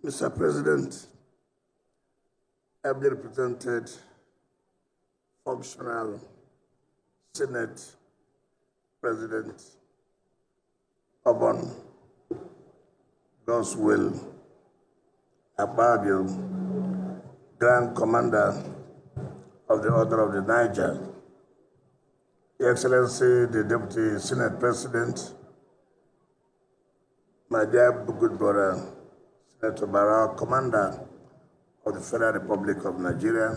Mr. President, ably represented functional Senate President Obon, God's will, Ababio, Grand Commander of the Order of the Niger, Your Excellency, the Deputy Senate President, my dear good brother, Senator Barrow, Commander of the Federal Republic of Nigeria,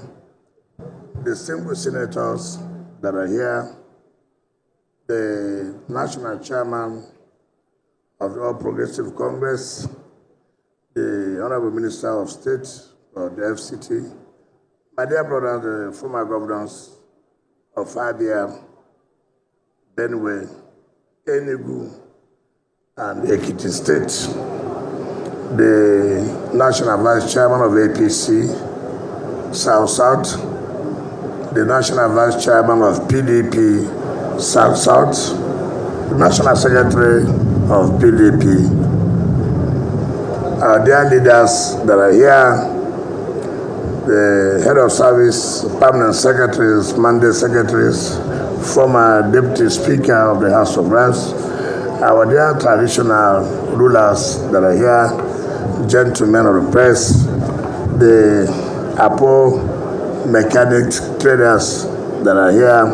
distinguished senators that are here, the National Chairman of the All Progressive Congress, the Honorable Minister of State for the FCT, my dear brother, the former governors of Abia, Benue, Enugu, and Ekiti State, the National Vice Chairman of APC, South-South, the National Vice Chairman of PDP, South-South, the National Secretary of PDP, our dear leaders that are here, the Head of Service, Permanent Secretaries, Mandate Secretaries, former Deputy Speaker of the House of Reps, our dear traditional rulers that are here, gentlemen of the press, the Apple mechanic traders that are here.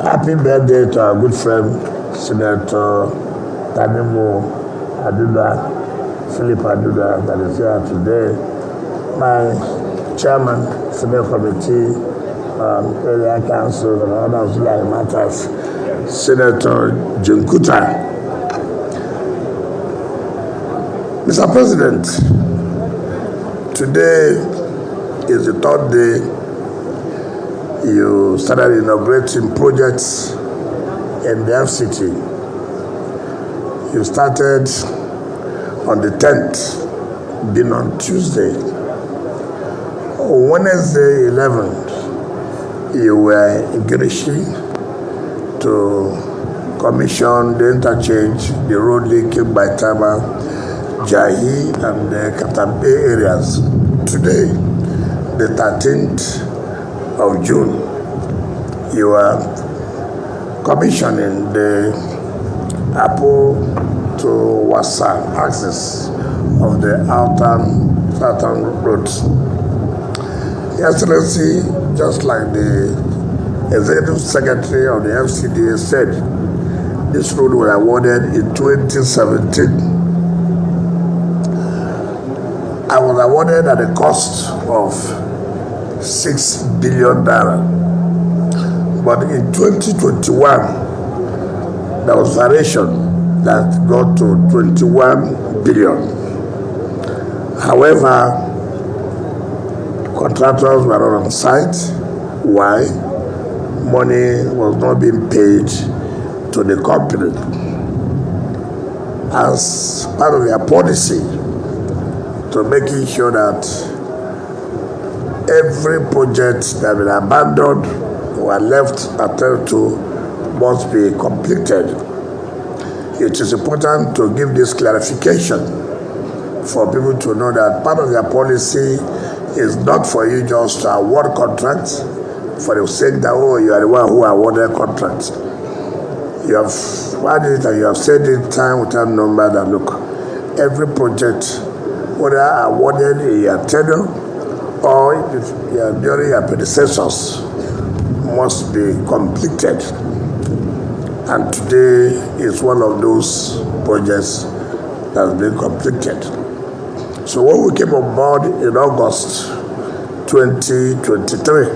Happy birthday to our good friend, Senator Tinubu Philip Aduda, that is here today. My chairman, Senate Committee, Area Council, and other auxiliary matters, Senator Jinkuta. Mr. President, today is the third day you started inaugurating projects in the FCT. You started on the 10th, being on Tuesday. On Wednesday, 11th, you were in Girishi to commission the interchange, the road linking by Tama, Jahi, and the Katampe areas. Today, the 13th of June, you are commissioning the Apple to Wasa axis of the southern roads. Your Excellency, just like the Executive Secretary of the FCDA said, this road was awarded in 2017. I was awarded at a cost of $6 billion. But in 2021, there was variation that got to 21 billion. However, contractors were not on site. Why? Money was not being paid to the company. As part of their policy to making sure that every project that had been abandoned or left attempted to must be completed. It is important to give this clarification for people to know that part of their policy is not for you just to award contracts for the sake that, oh, you are the one who awarded contracts. You have had it and you have said it time without number that, look, every project, whether awarded in your tenure or during your predecessors, must be completed. And today is one of those projects that has been completed. So when we came on board in August 2023,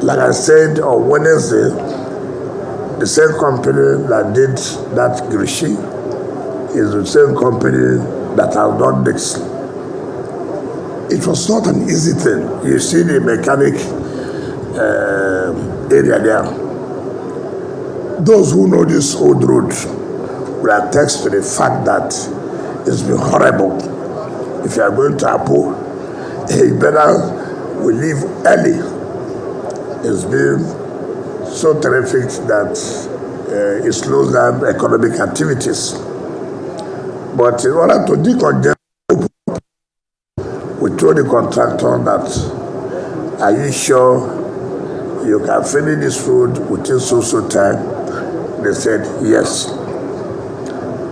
like I said on Wednesday, the same company that did that Grishi is the same company that has done this. It was not an easy thing. You see the mechanic area there. Those who know this old road will attest to the fact that it's been horrible. If you are going to Apo, you better will leave early. It's been so terrific that it slows down economic activities. But in order to decongest, we told the contractor that, are you sure you can finish this road within so time? They said yes.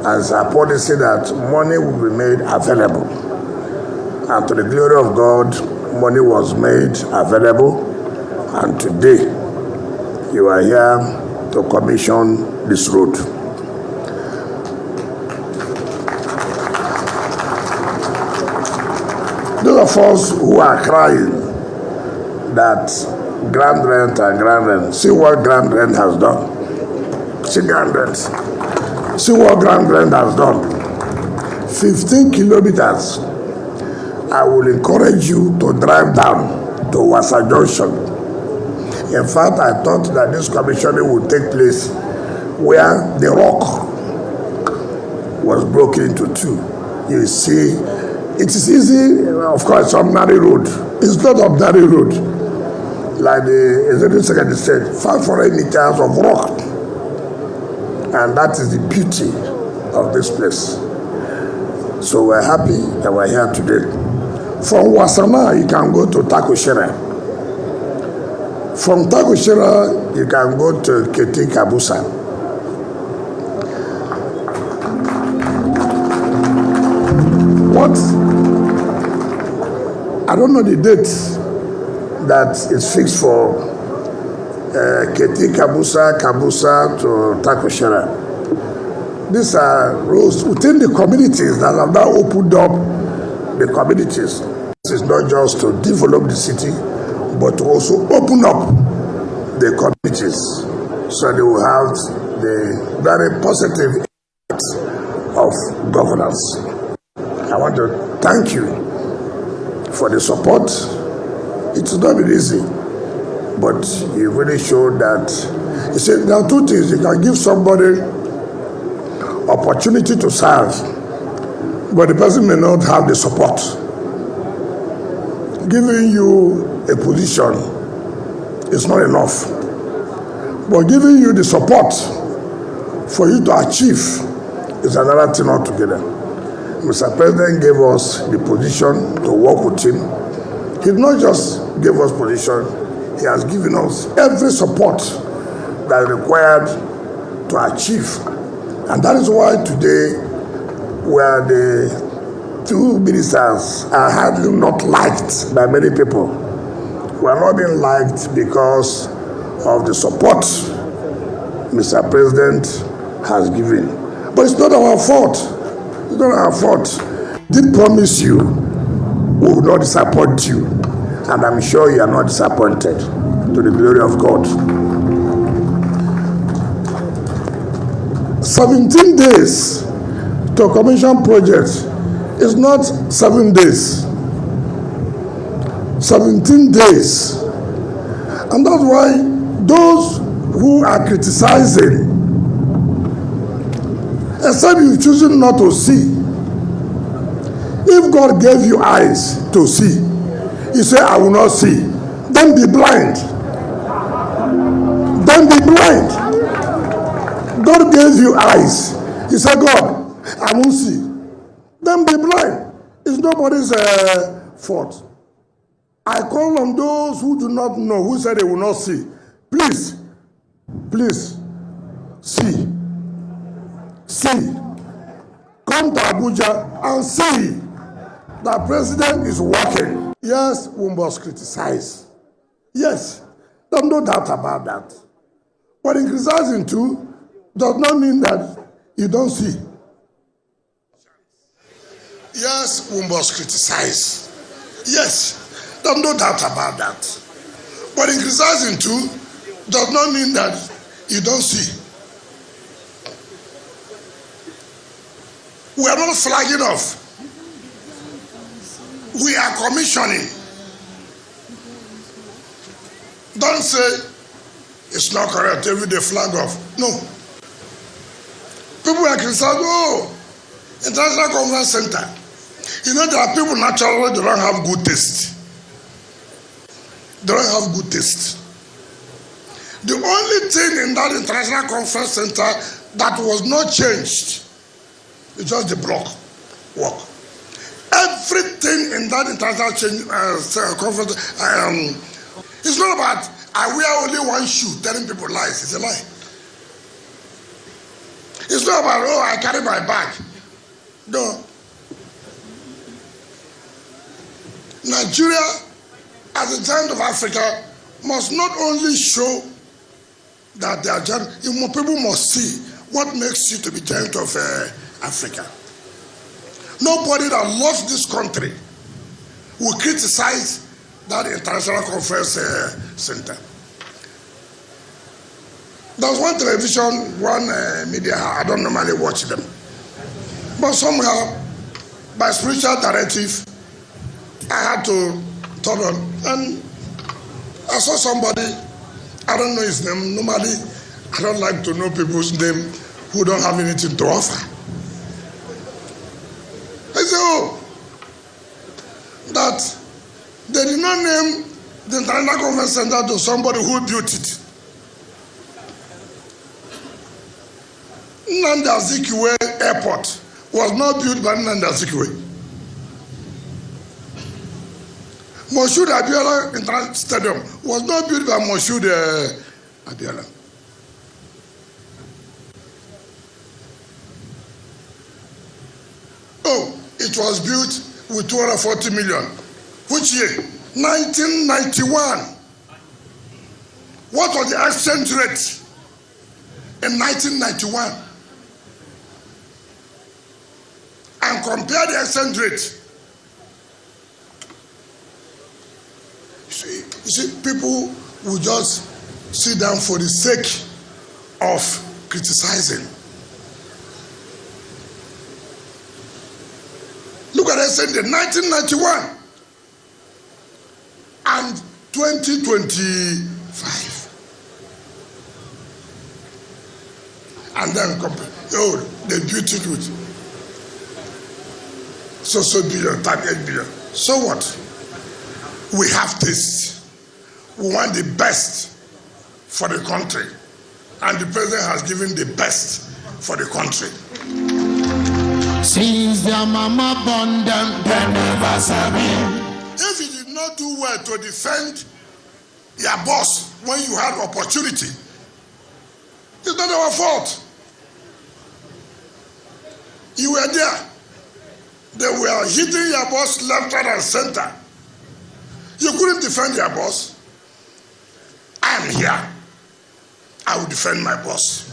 As a policy that money will be made available. And to the glory of God, money was made available. And today, you are here to commission this road. Those of us who are crying that grand rent and grand rent, see what grand rent has done. See grand rent. See what grand rent has done. 15 kilometers. I will encourage you to drive down to Wasa Junction. In fact, I thought that this commissioning would take place where the rock was broken into two. You see, it is easy, of course, ordinary road. It's not ordinary road. Like the executive secretary said, 500 meters of rock. And that is the beauty of this place. So we're happy that we're here today. From Wasana, you can go to Takoshera. From Takoshera, you can go to Keti Kabusa. What? I don't know the date that is fixed for Keti Kabusa to Takoshera. These are roads within the communities that have now opened up the communities. This is not just to develop the city, but to also open up the communities so they will have the very positive impact of governance. I want to thank you for the support. It's not been easy. But you really showed that. You see, there are two things. You can give somebody opportunity to serve, but the person may not have the support. Giving you a position is not enough. But giving you the support for you to achieve is another thing altogether. Mr. President gave us the position to work with him. He did not just give us position. He has given us every support that is required to achieve. And that is why today, where the two ministers are hardly not liked by many people. We are not being liked because of the support Mr. President has given. But it's not our fault. It's not our fault. We did promise you we will not disappoint you. And I'm sure you are not disappointed, to the glory of God. 17 days to commission project is not 7 days. 17 days. And that's why those who are criticizing, except you choosing not to see, if God gave you eyes to see, you say, I will not see. Then be blind. Then be blind. God gave you eyes. He said, God, I won't see. Then be blind. It's nobody's fault. I call on those who do not know, who said they will not see. Please, see. See. Come to Abuja and see that president is working. Yes, we must criticize. Yes, there's no doubt about that. But in criticizing too does not mean that you don't see. Yes, we must criticize. Yes, there's no doubt about that. But in criticizing too does not mean that you don't see. We are not flagging off. We are commissioning. Don't say it's not correct, every day flag off. No. People are criticizing, oh, International Conference Center. You know, there are people naturally, they don't have good taste. They don't have good taste. The only thing in that international conference center that was not changed is just the block work. Everything in that international conference, it's not about I wear only one shoe telling people lies. It's a lie. It's not about, oh, I carry my bag. No. Nigeria, as a giant of Africa, must not only show that they are giant, people must see what makes you to be giant of Africa. Nobody that loves this country will criticize that international conference center. There was one television, one media, I don't normally watch them. But somehow, by spiritual directive, I had to turn on. And I saw somebody, I don't know his name. Normally, I don't like to know people's name who don't have anything to offer. I said, oh, that they did not name the International Conference Center to somebody who built it. Nnamdi Azikiwe Airport was not built by Nnamdi Azikiwe. Moshood Abiola International Stadium was not built by Moshood Abiola. Oh, it was built with 240 million. Which year? 1991. What was the exchange rate in 1991? And compare the exchange rate. You see, people will just sit down for the sake of criticizing. Look at that saying, 1991 and 2025. And then compare, oh, they built it with so billion, 38 billion. So what? We have this. We want the best for the country. And the president has given the best for the country. Since their mama born them, they never serve. If you did not do well to defend your boss when you had opportunity, it's not our fault. You were there. They were hitting your boss left, right, and center. You couldn't defend your boss. I am here. I will defend my boss.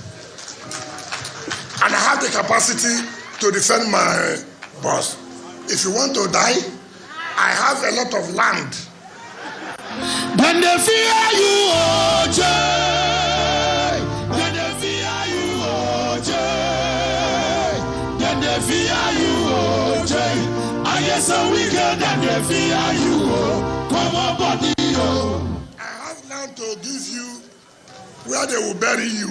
And I have the capacity to defend my boss. If you want to die, I have a lot of land. Then they fear you, OJ. Then they fear you, OJ. Then they fear you, OJ. I guess so we get that they fear you, come on, body, oh. I have land to give you where they will bury you.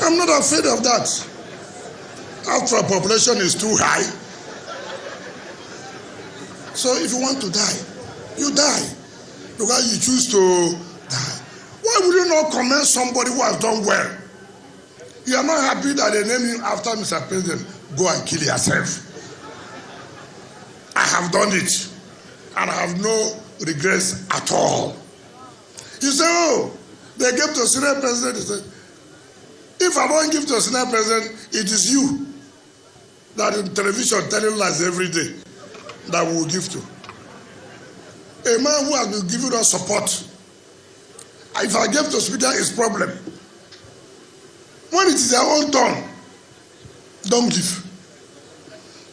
I'm not afraid of that. After our population is too high. So if you want to die, you die. Because you choose to die. Why would you not commend somebody who has done well? You are not happy that they name you after Mr. President. Go and kill yourself. I have done it. And I have no regrets at all. You say, oh, they gave to Senate President. He said, if I don't give to a Senate President, it is you that in television telling lies every day that we will give to. A man who has been giving us support. If I give to Speaker, it's problem. When it is their own turn, don't give.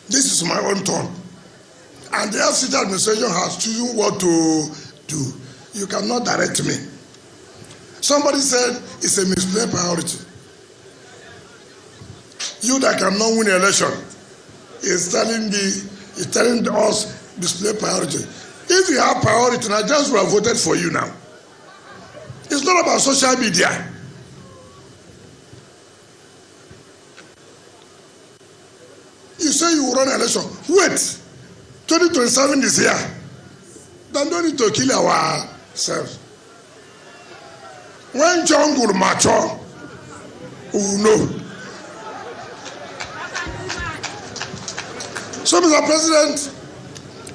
This is my own turn. And the FCT administration has chosen what to do. You cannot direct me. Somebody said it's a misplaced priority. You that cannot win an election is telling us display priority. If you have priority, Nigerians will have voted for you now. It's not about social media. You say you will run an election. Wait. 2027 is here. Then don't need to kill ourselves. When jungle mature, we will know. So, Mr. President,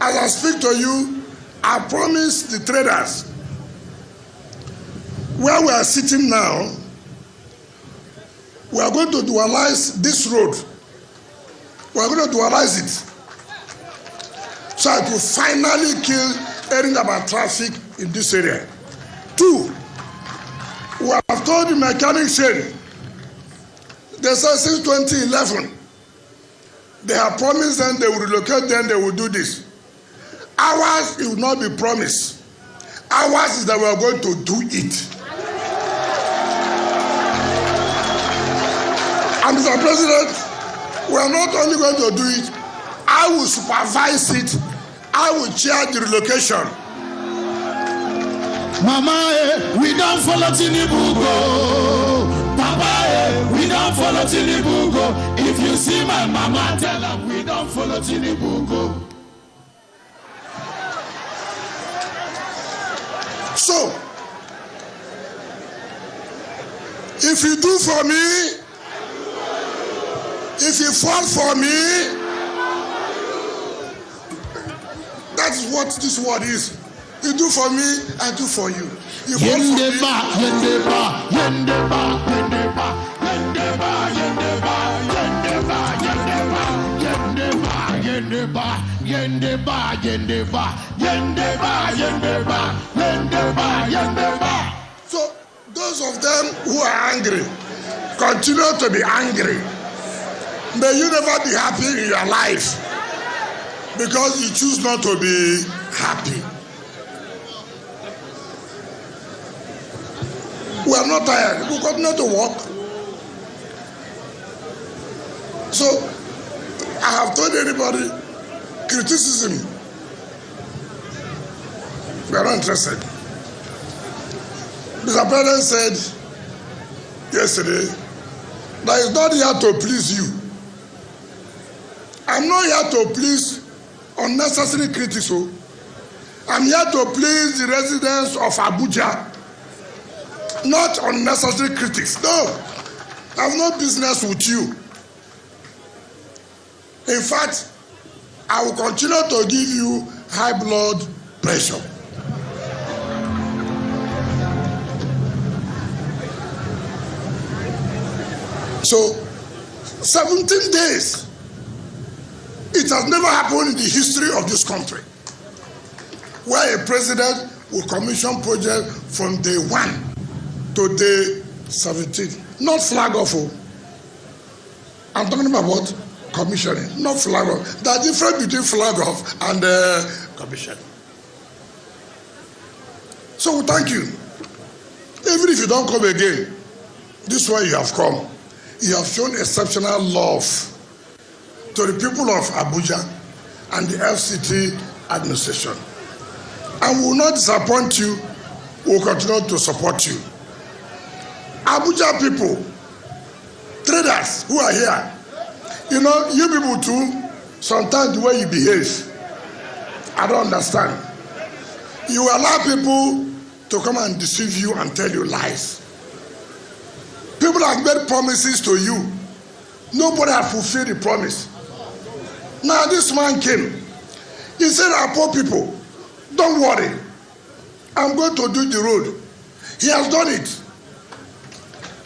as I speak to you, I promise the traders, where we are sitting now, we are going to dualize this road. We are going to dualize it, so it will finally kill any about traffic in this area. 2, we have told the mechanics chain, they said since 2011, they have promised them they will relocate, then they will do this. Ours, it will not be promised. Ours is that we are going to do it. And Mr. President, we are not only going to do it, I will supervise it, I will chair the relocation. Mama, we don't follow Tinubu go. Papa, we don't follow Tinubu go. If you see my mama, tell her we don't follow Tinubu go. So, if you do for me, if you fall for me, that's what this word is. You do for me, I do for you. You fall for me. So those of them who are angry, continue to be angry. May you never be happy in your life because you choose not to be happy. We are not tired. We continue to work. So I have told anybody, criticism, we are not interested. Mr. President said yesterday that he's not here to please you. I'm not here to please unnecessary critics. I'm here to please the residents of Abuja, not unnecessary critics. No, I have no business with you. In fact, I will continue to give you high blood pressure. So, 17 days. It has never happened in the history of this country where a president will commission project from day 1 to day 17. Not flag off. I'm talking about what? Commissioning, not flag off. There are difference between flag off and commissioning. So we thank you. Even if you don't come again, this way you have come. You have shown exceptional love to the people of Abuja and the FCT administration. And we will not disappoint you. We will continue to support you. Abuja people, traders who are here, you know, you people too, sometimes the way you behave, I don't understand. You allow people to come and deceive you and tell you lies. People have made promises to you. Nobody has fulfilled the promise. Now this man came. He said, our poor people, don't worry. I'm going to do the road. He has done it.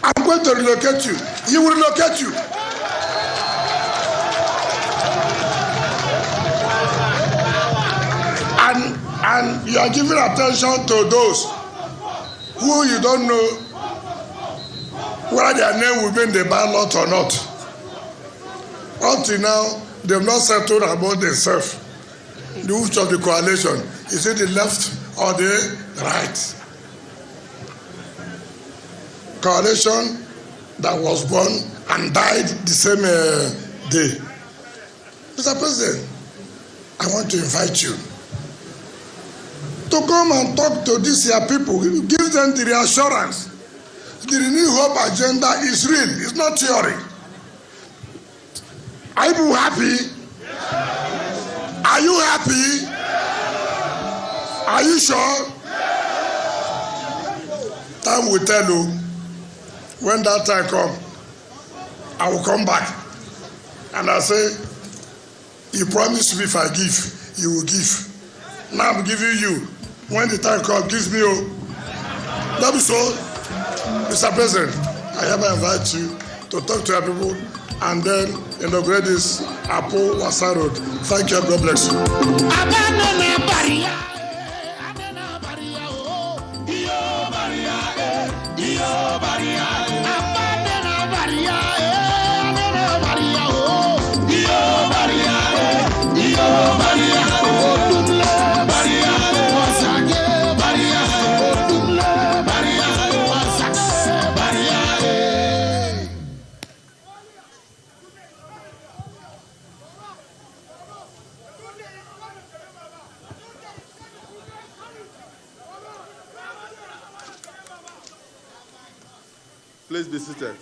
I'm going to relocate you. He will relocate you. And you are giving attention to those who you don't know whether their name will be in the ballot or not. Until now, they have not settled about themselves. The which of the coalition, is it the left or the right? Coalition that was born and died the same day. Mr. President, I want to invite you to come and talk to these here people. Give them the reassurance. The Renew Hope agenda is real. It's not theory. Are you happy? Yes. Are you happy? Yes. Are you sure? Yes. time will tell you. When that time comes, I will come back. And I say, you promised me if I give, you will give. Now I'm giving you. When the time comes, give me. That is so. Mr. President, I hereby invite you to talk to your people and then inaugurate this Apo Wasa Road. Thank you and God bless you. Please be seated.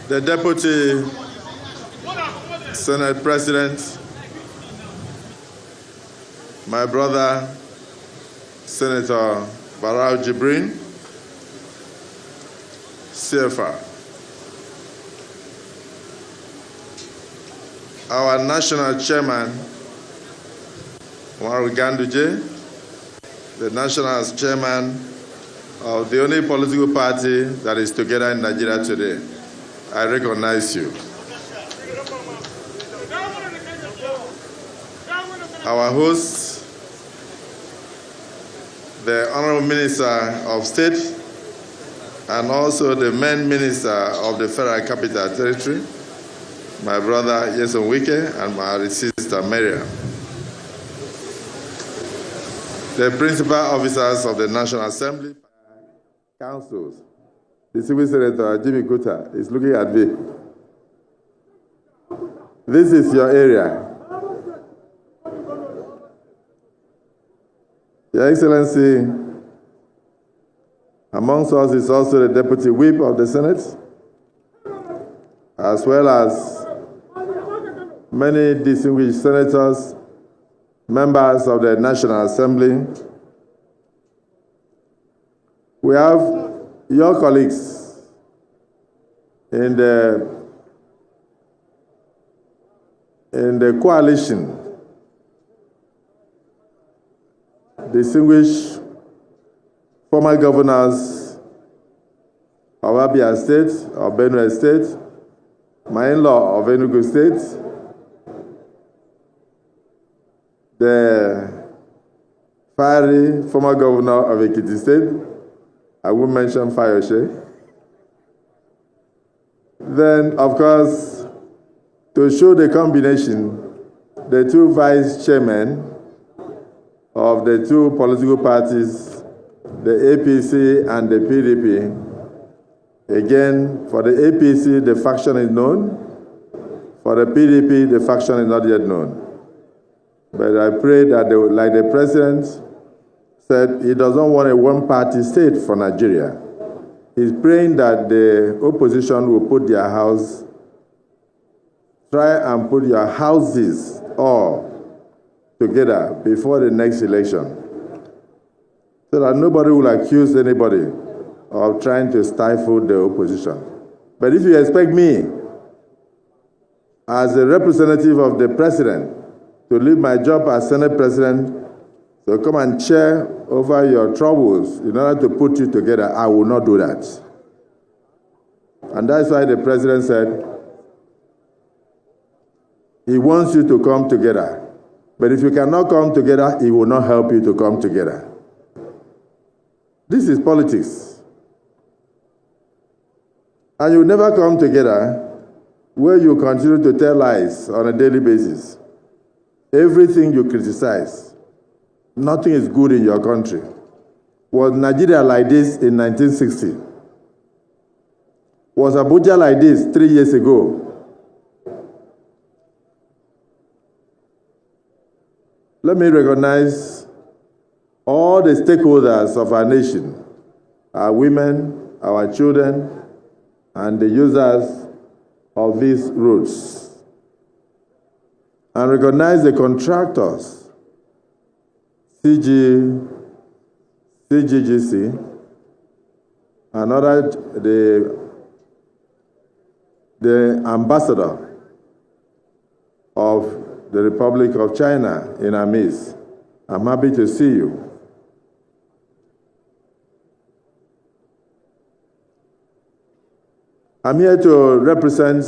The Deputy Senate President, my brother, Senator Barau Jibrin, CFR. Our national chairman, Umaru Ganduje, the national chairman of the only political party that is together in Nigeria today. I recognize you. Our host, the Honorable Minister of State, and also the main Minister of the Federal Capital Territory, my brother Wike and my sister Miriam. The principal officers of the National Assembly, councils, the Civil Senator Jimmy Kuta is looking at me. This is your area. Your Excellency, amongst us is also the Deputy Whip of the Senate, as well as many distinguished senators, members of the National Assembly. We have your colleagues in the coalition, distinguished former governors of Abia State, of Benue State, my in-law of Enugu State, the fiery former governor of Ekiti State, I will mention Fayose. Then, of course, to show the combination, the two vice chairmen of the two political parties, the APC and the PDP. Again, for the APC, the faction is known. For the PDP, the faction is not yet known. But I pray that, like the president said, he doesn't want a one-party state for Nigeria. He's praying that the opposition will put their house, try and put your houses all together before the next election, so that nobody will accuse anybody of trying to stifle the opposition. But if you expect me, as a representative of the president, to leave my job as Senate President to come and chair over your troubles in order to put you together, I will not do that. And that's why the president said he wants you to come together. But if you cannot come together, he will not help you to come together. This is politics. And you never come together where you continue to tell lies on a daily basis. Everything you criticize, nothing is good in your country. Was Nigeria like this in 1960? Was Abuja like this 3 years ago? Let me recognize all the stakeholders of our nation, our women, our children, and the users of these roads. and recognize the contractors, CGGC, and the ambassador of the Republic of China in our midst. I'm happy to see you. I'm here to represent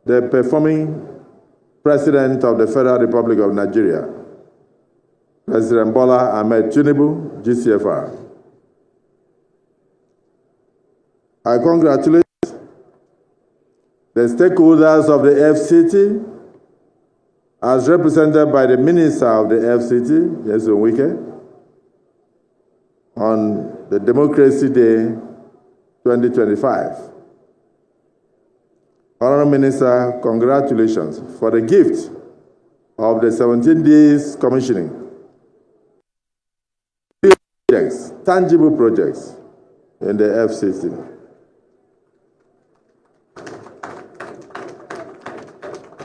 the performing President of the Federal Republic of Nigeria, President Bola Ahmed Tinubu, GCFR. I congratulate the stakeholders of the FCT, as represented by the Minister of the FCT, Wike, on the Democracy Day 2025. Honorable Minister, congratulations for the gift of the 17 days commissioning. Projects, tangible projects in the FCT.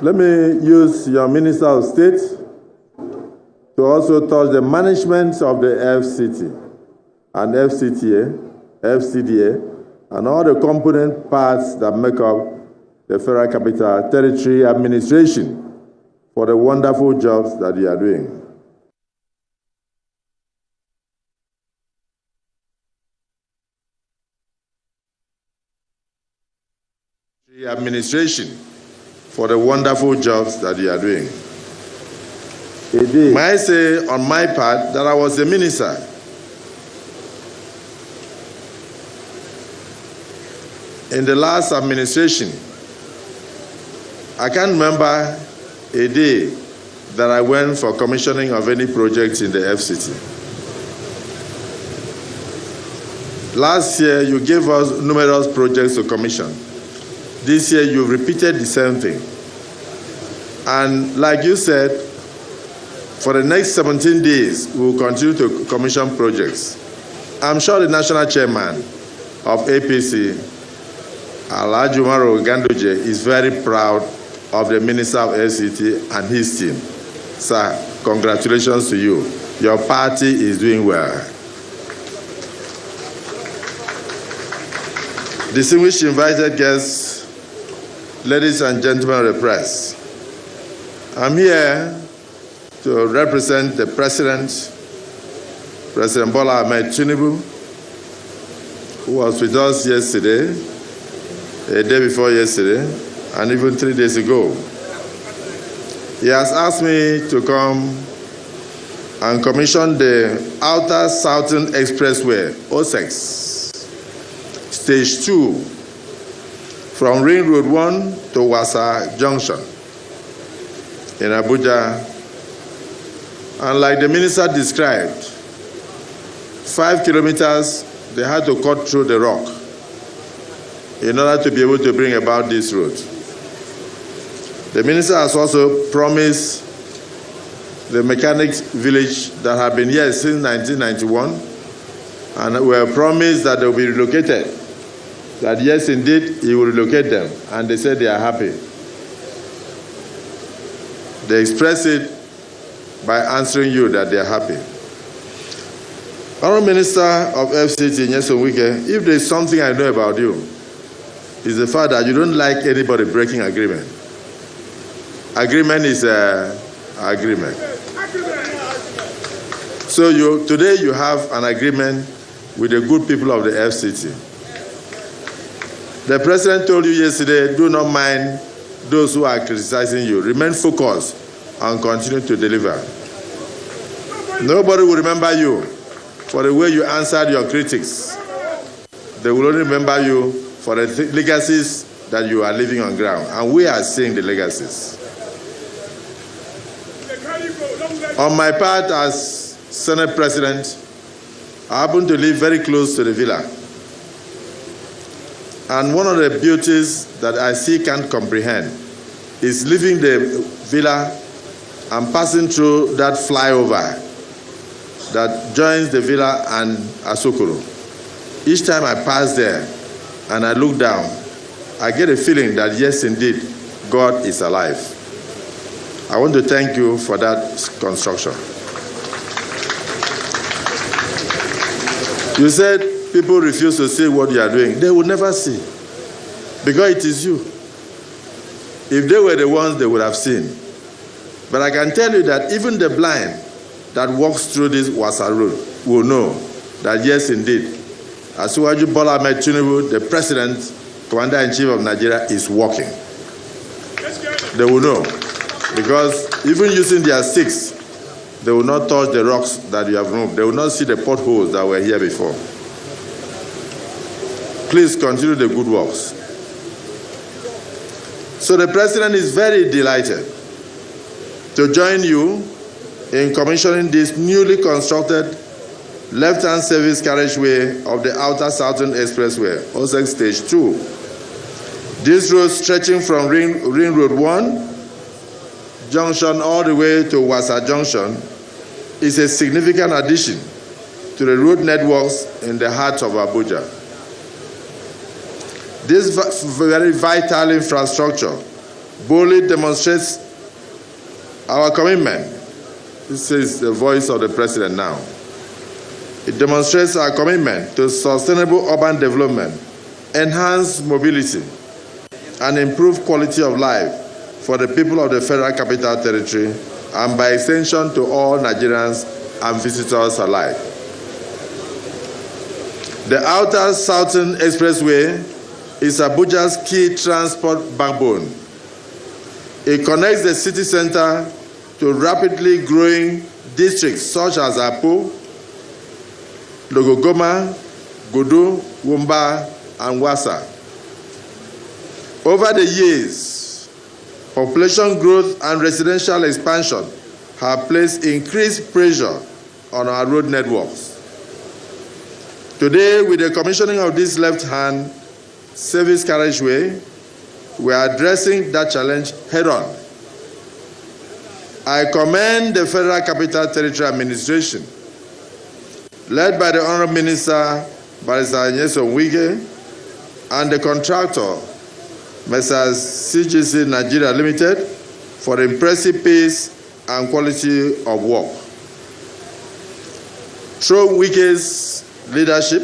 Let me use your Minister of State to also touch the management of the FCT and FCDA, and all the component parts that make up the Federal Capital Territory Administration for the wonderful jobs that you are doing. Administration for the wonderful jobs that you are doing. May I say on my part that I was a minister. In the last administration, I can't remember a day that I went for commissioning of any project in the FCT. Last year, you gave us numerous projects to commission. This year, you've repeated the same thing. And like you said, for the next 17 days, we will continue to commission projects. I'm sure the national chairman of APC, Alhaji Umaru Ganduje, is very proud of the Minister of FCT and his team. Sir, congratulations to you. Your party is doing well. Distinguished invited guests, ladies and gentlemen of the press, I'm here to represent the President, President Bola Ahmed Tinubu, who was with us yesterday, a day before yesterday, and even 3 days ago. He has asked me to come and commission the Outer Southern Expressway, OSEX, Stage 2, from Ring Road 1 to Wasa Junction in Abuja. And like the minister described, 5 kilometers, they had to cut through the rock in order to be able to bring about this road. The minister has also promised the mechanics village that have been here since 1991, and we have promised that they will be relocated. That yes, indeed, he will relocate them, and they said they are happy. They express it by answering you that they are happy. Honorable Minister of FCT, Wike, if there is something I know about you, is the fact that you don't like anybody breaking agreement. Agreement is agreement. So today you have an agreement with the good people of the FCT. The president told you yesterday, do not mind those who are criticizing you. Remain focused and continue to deliver. Nobody will remember you for the way you answered your critics. They will only remember you for the legacies that you are leaving on ground. And we are seeing the legacies. On my part as Senate President, I happen to live very close to the villa. And one of the beauties that I still can't comprehend is leaving the villa and passing through that flyover that joins the villa and Asokoro. Each time I pass there and I look down, I get a feeling that yes, indeed, God is alive. I want to thank you for that construction. You said people refuse to see what you are doing. They will never see, because it is you. If they were the ones, they would have seen. But I can tell you that even the blind that walks through this Wasa road will know that yes, indeed, Asiwaju Bola Ahmed Tinubu, the President, Commander-in-Chief of Nigeria, is walking. They will know, because even using their sticks, they will not touch the rocks that you have moved. They will not see the potholes that were here before. Please continue the good works. So the President is very delighted to join you in commissioning this newly constructed left-hand service carriageway of the Outer Southern Expressway, OSEC Stage 2. This road stretching from Ring Road 1 junction all the way to Wasa Junction is a significant addition to the road networks in the heart of Abuja. This very vital infrastructure boldly demonstrates our commitment. This is the voice of the President now. It demonstrates our commitment to sustainable urban development, enhanced mobility, and improved quality of life for the people of the Federal Capital Territory, and by extension to all Nigerians and visitors alike. The Outer Southern Expressway is Abuja's key transport backbone. It connects the city center to rapidly growing districts such as Apo, Logogoma, Godo, Wumba, and Wasa. Over the years, population growth and residential expansion have placed increased pressure on our road networks. Today, with the commissioning of this left-hand service carriageway, we are addressing that challenge head-on. I commend the Federal Capital Territory Administration, led by the Honorable Minister, Barrister Wike, and the contractor, Messrs. CGC Nigeria Limited, for the impressive pace and quality of work. Through Wike's leadership,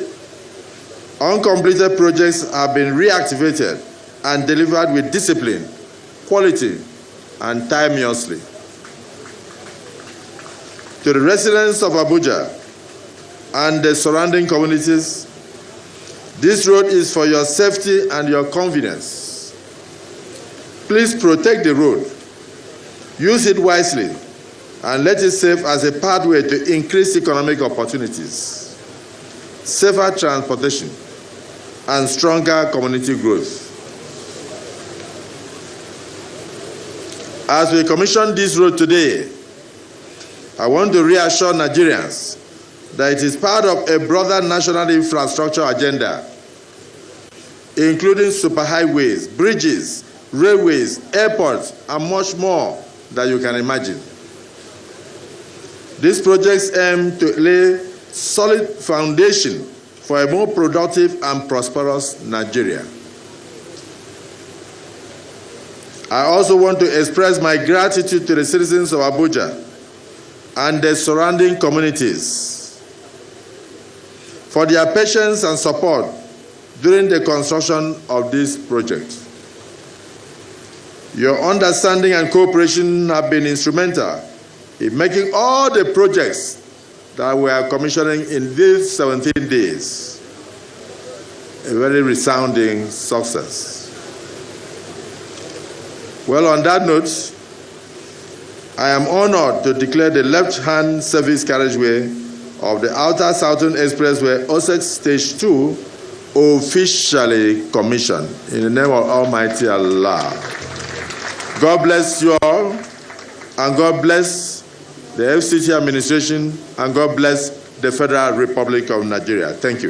uncompleted projects have been reactivated and delivered with discipline, quality, and timeously. To the residents of Abuja and the surrounding communities, this road is for your safety and your convenience. Please protect the road, use it wisely, and let it serve as a pathway to increase economic opportunities, safer transportation, and stronger community growth. As we commission this road today, I want to reassure Nigerians that it is part of a broader national infrastructure agenda, including superhighways, bridges, railways, airports, and much more that you can imagine. These projects aim to lay solid foundation for a more productive and prosperous Nigeria. I also want to express my gratitude to the citizens of Abuja and the surrounding communities for their patience and support during the construction of this project. Your understanding and cooperation have been instrumental in making all the projects that we are commissioning in these 17 days a very resounding success. Well, on that note, I am honored to declare the left-hand service carriageway of the Outer Southern Expressway, OSEC Stage 2, officially commissioned. In the name of Almighty Allah. God bless you all, and God bless the FCT administration, and God bless the Federal Republic of Nigeria. Thank you.